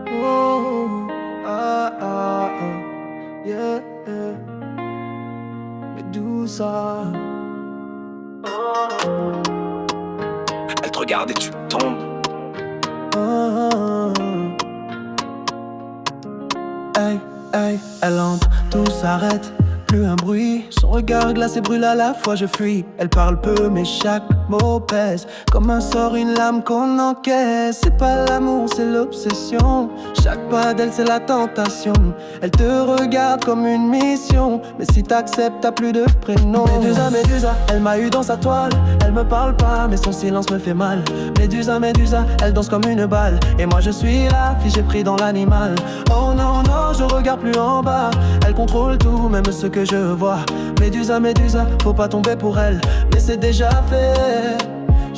Oh, ah, ah, ah, yeah, yeah. Medusa. Elle te regarde et tu tombes. Ah, hey, hey, elle entre, tout s'arrête. Plus un bruit, son regard glacé brûle à la fois, je fuis. Elle parle peu mais chaque mot pèse. Comme un sort, une lame qu'on encaisse. C'est pas l'amour, c'est l'obsession. Chaque pas d'elle c'est la tentation. Elle te regarde comme une mission. Mais si t'acceptes t'as plus de prénom. Médusa, Médusa, elle m'a eu dans sa toile. Elle me parle pas mais son silence me fait mal. Médusa, Médusa, elle danse comme une balle. Et moi je suis là, figé pris dans l'animal. Oh non, non, je regarde plus en bas. Elle contrôle tout, même ce que je vois. Médusa, Médusa, faut pas tomber pour elle. Mais c'est déjà fait,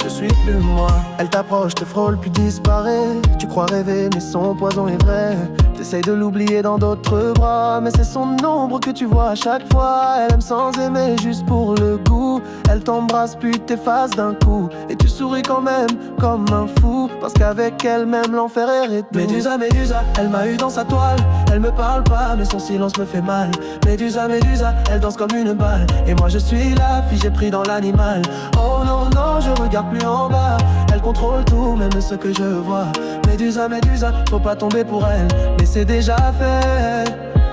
je suis plus moi. Elle t'approche, te frôle puis disparaît. Tu crois rêver mais son poison est vrai. T'essayes de l'oublier dans d'autres bras. Mais c'est son ombre que tu vois à chaque fois. Elle aime sans aimer juste pour le goût. Elle t'embrasse puis t'efface d'un coup. Et tu souris quand même comme un fou. Parce qu'avec elle même l'enfer est réduit. Médusa, Médusa, elle m'a eu dans sa toile. Elle me parle pas mais son silence me fait mal. Médusa, Médusa, elle danse comme une balle. Et moi je suis là, figé pris dans l'animal. Oh non, non, je regarde plus en bas. Elle contrôle tout, même ce que je vois. Médusa, Médusa, faut pas tomber pour elle. Mais c'est déjà fait,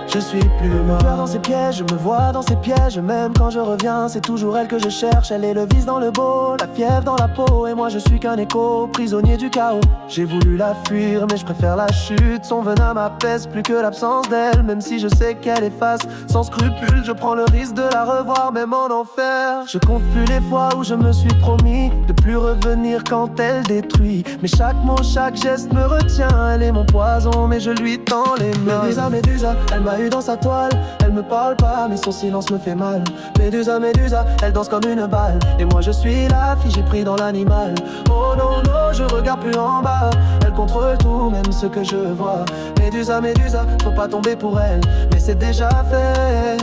je suis plus moi. Je me vois dans ses pièges, je me vois dans ses pièges. Même quand je reviens, c'est toujours elle que je cherche. Elle est le vice dans le beau, la fièvre dans la peau. Et moi je suis qu'un écho, prisonnier du chaos. J'ai voulu la fuir, mais je préfère la chute. Son venin m'apaise plus que l'absence d'elle. Même si je sais qu'elle efface sans scrupule, je prends le risque de la revoir, même en enfer. Je compte plus les fois où je me suis promis de plus revenir quand elle détruit. Mais chaque mot, chaque geste me retient. Elle est mon poison, mais je lui tends les mains. Médusa, Médusa, elle m'a eu dans sa toile. Elle me parle pas, mais son silence me fait mal. Médusa, Médusa, elle danse comme une balle. Et moi je suis là, figé pris dans l'animal. Oh non, non, je regarde plus en bas. Elle contrôle tout, même ce que je vois. Médusa, Médusa, faut pas tomber pour elle. Mais c'est déjà fait,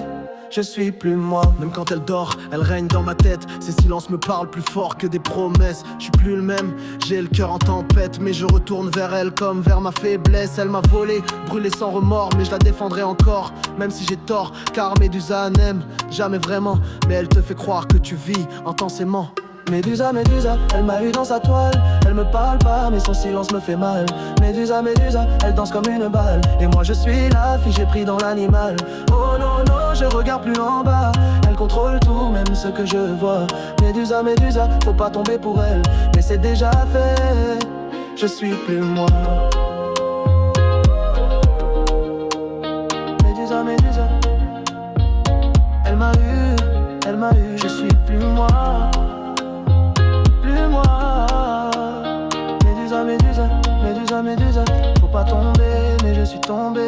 je suis plus moi. Même quand elle dort, elle règne dans ma tête. Ses silences me parlent plus fort que des promesses. Je suis plus le même, j'ai le cœur en tempête. Mais je retourne vers elle comme vers ma faiblesse. Elle m'a volé, brûlé sans remords. Mais je la défendrai encore, même si j'ai tort. Car Médusa n'aime jamais vraiment. Mais elle te fait croire que tu vis intensément. Médusa, Médusa, elle m'a eu dans sa toile. Elle me parle pas mais son silence me fait mal. Médusa, Médusa, elle danse comme une balle. Et moi je suis là, figé pris dans l'animal. Oh non, non, je regarde plus en bas. Elle contrôle tout, même ce que je vois. Médusa, Médusa, faut pas tomber pour elle. Mais c'est déjà fait, je suis plus moi. Médusa, Médusa, elle m'a eu, je suis plus moi. Médusa, Médusa, Médusa, Médusa, faut pas tomber, mais je suis tombé.